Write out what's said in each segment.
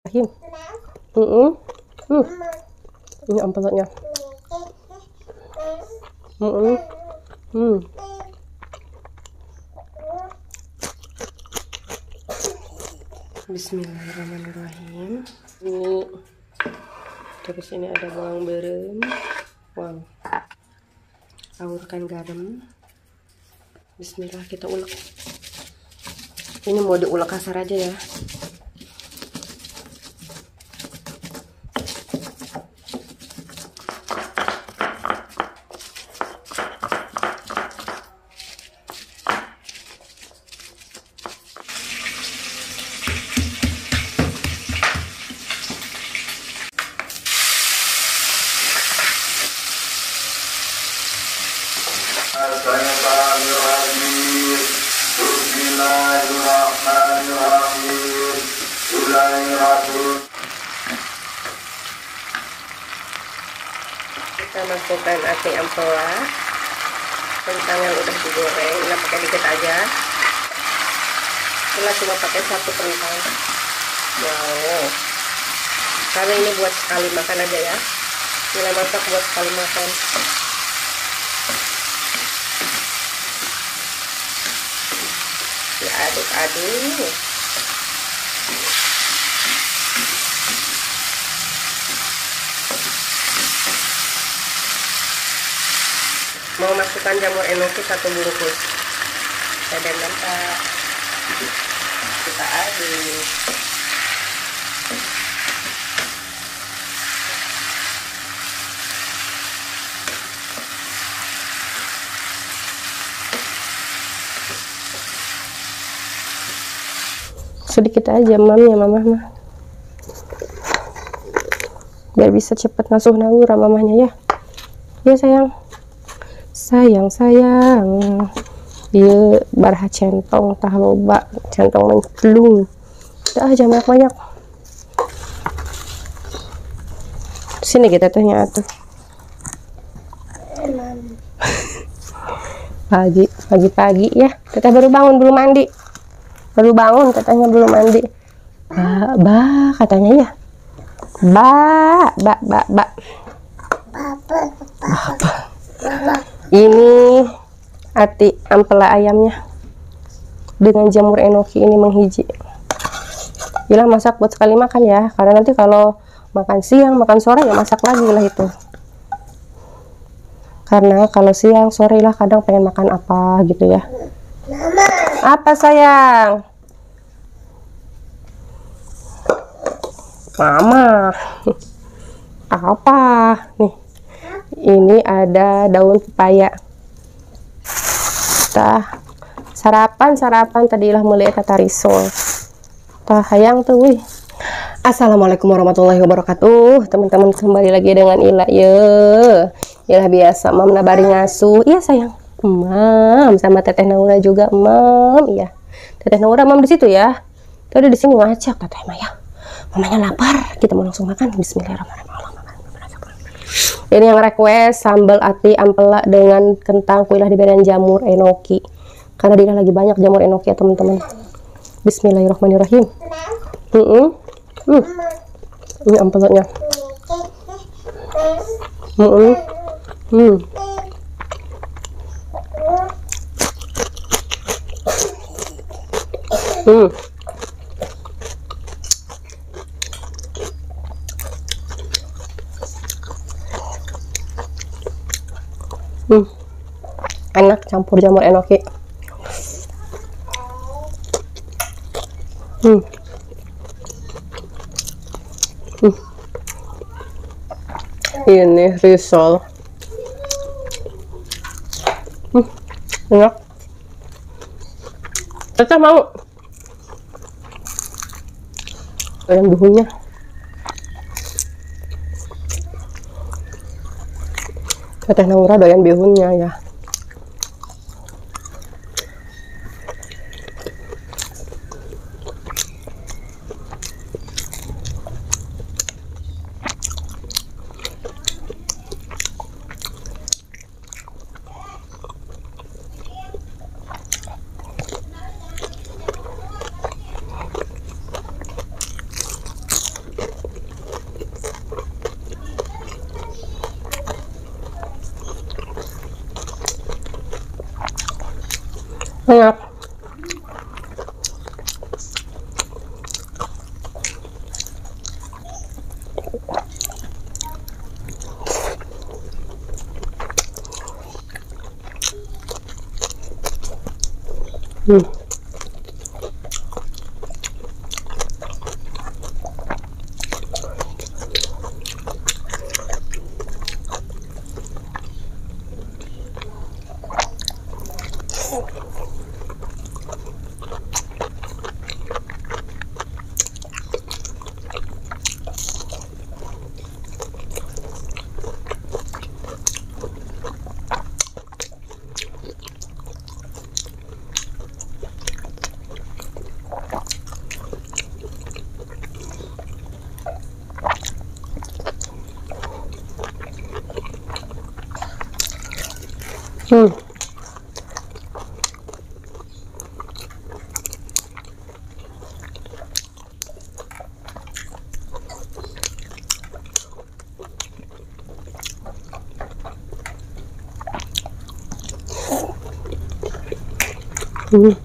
Bismillahirrahmanirrahim. Ini ampelnya. Bismillahirrahmanirrahim. Ini terus ini ada bawang berem. Wow. Aurkan garam. Bismillah, kita ulek. Ini mau diulek kasar aja ya. Kita masukkan ati ampela, kentang yang udah digoreng, nggak pakai dikit aja. Kita cuma pakai 1 kentang. Wow, karena ini buat sekali makan aja ya. Nilai masak buat sekali makan. Diaduk-aduk. Mau masukkan jamur enoki 1 bungkus. Dan kita aduk. Sedikit aja ya mama mah, biar bisa cepet ngasuh naura mamahnya ya. Ya sayang iya barha centong tah loba centong menclung dah aja banyak sini kita tanya tuh pagi ya, kita baru bangun belum mandi. Baru bangun katanya belum mandi. Ba katanya ya. Ba. Ini ati ampela ayamnya dengan jamur enoki ini menghiji. Gila masak buat sekali makan ya, karena nanti kalau makan siang, makan sore ya masak lagi lah itu. Karena kalau siang, sore lah kadang pengen makan apa gitu ya. Mama. Apa sayang? Mama. Apa? Nih. Ini ada daun pepaya. Tah. Sarapan tadilah mulai kata risol. Tah hayang tuh wih. Assalamualaikum warahmatullahi wabarakatuh. Teman-teman kembali lagi dengan Ila ya. Ila biasa mam nabari ngasuh. Iya sayang. Mam sama Teteh Naura juga mam, iya. Teteh Naura mam di situ ya. Tadi di sini ngacak Teteh Maya. Mamanya lapar, kita mau langsung makan. Bismillahirrahmanirrahim. Ini yang request sambal ati ampela dengan kentang kuilah diberikan jamur enoki. Karena dia lagi banyak jamur enoki ya teman-teman. Bismillahirrahmanirrahim. Ini ampelanya. Enak campur jamur enoki. Ini risol. Enak. Teteh mau ayam bihunnya. Teteh Naura doyan bihunnya ya. Enak. Hmm. Hmm. Hmm.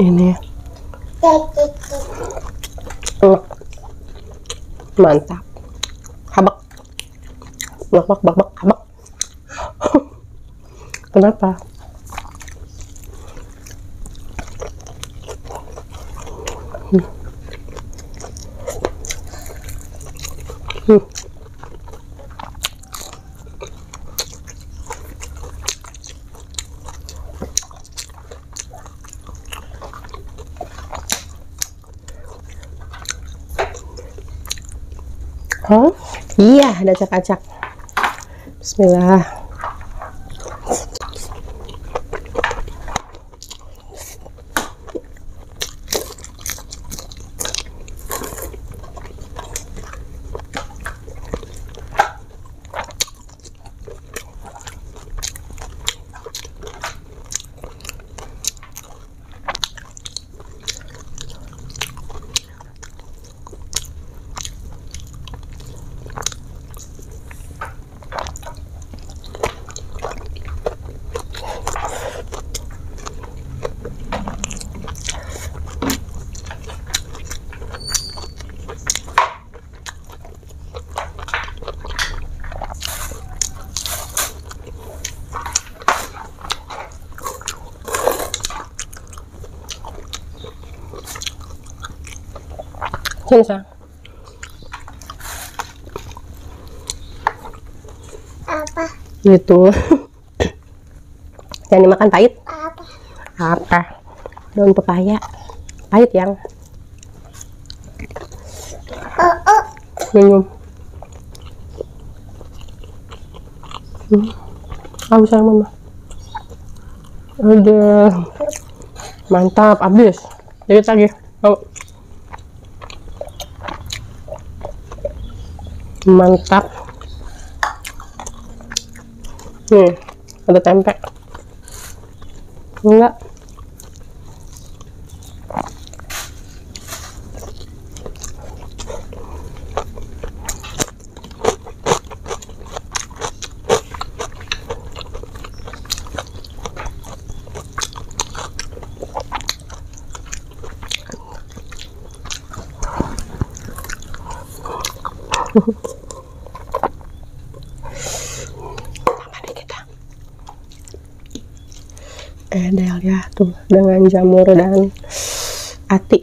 Ini mantap. Habak. Bak bak bak bak habak. Kenapa? Hmm. Hmm. Hah? Iya, ada acak-acak. Bismillah. Sini sayang. Apa? Gitu. Jangan dimakan pahit. Apa? Apa? Daun pepaya. Pahit yang. Oh. Minum. Haus sayang mama. Udah. Mantap, habis. Dikit lagi. Oh. Mantap. Nih, ada tempe. Enggak. Edel ya tuh dengan jamur dan ati.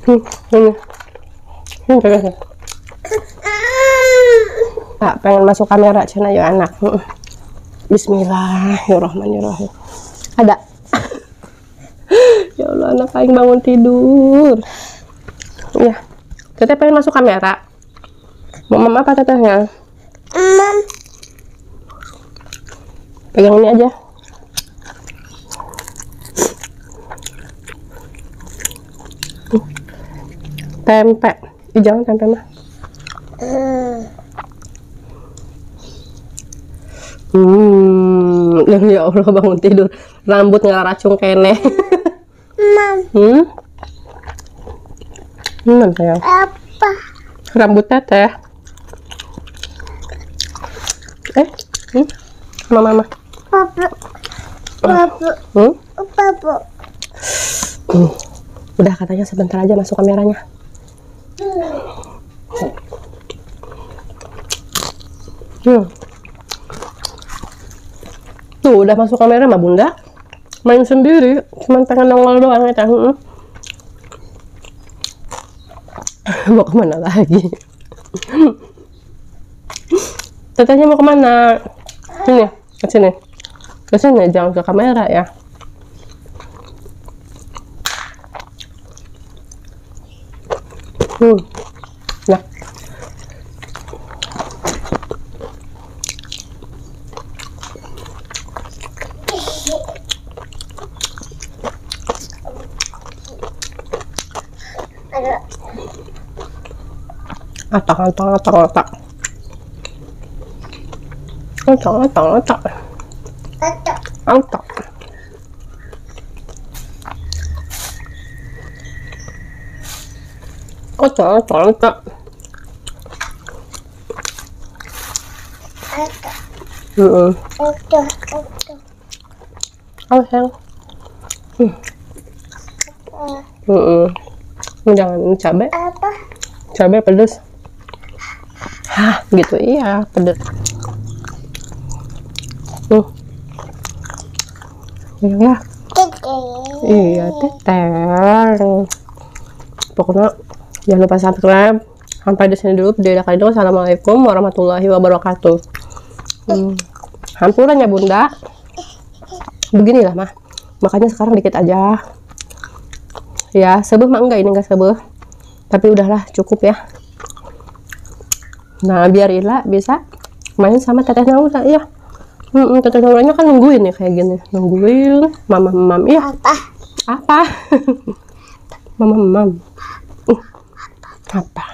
Ini pegang. Nah, pengen masuk kamera cina ya anak. Bismillahirrahmanirrahim. Ada. Ya Allah, anak aing bangun tidur. Ya, teteh pengen masuk kamera. Mama apa tetehnya? Pegang ini aja. Tempe. Jangan tempe mah. Ya Allah, bangun tidur. Rambut ngaracung kene. Sayang. Apa? Rambut teteh. Mama. Papa. Papa. Papa. Udah katanya sebentar aja masuk kameranya. Tuh udah masuk kamera mah bunda. Main sendiri, cuman pengen nongol doang ya. Mau kemana lagi? Tetehnya mau kemana? Sini, ke sini. Ke sini, jangan ke kamera ya. Nah. Otak. Sayang. Jangan cabai. Apa? Cabai pedes. Hah, gitu iya, pedes. Ya. Iya, teter. Pokoknya jangan lupa subscribe. Sampai di sini dulu video kali ini. Assalamualaikum warahmatullahi wabarakatuh. Hampuran ya bunda. Beginilah mah. Makanya sekarang dikit aja. Ya, sebeh mah enggak, ini enggak sebeh. Tapi udahlah, cukup ya. Nah, biar Ila bisa main sama teteh Naura ya. Teteh Nauranya kan nungguin nih kayak gini. Nungguin mamam ya. Apa? Mamam. Apa?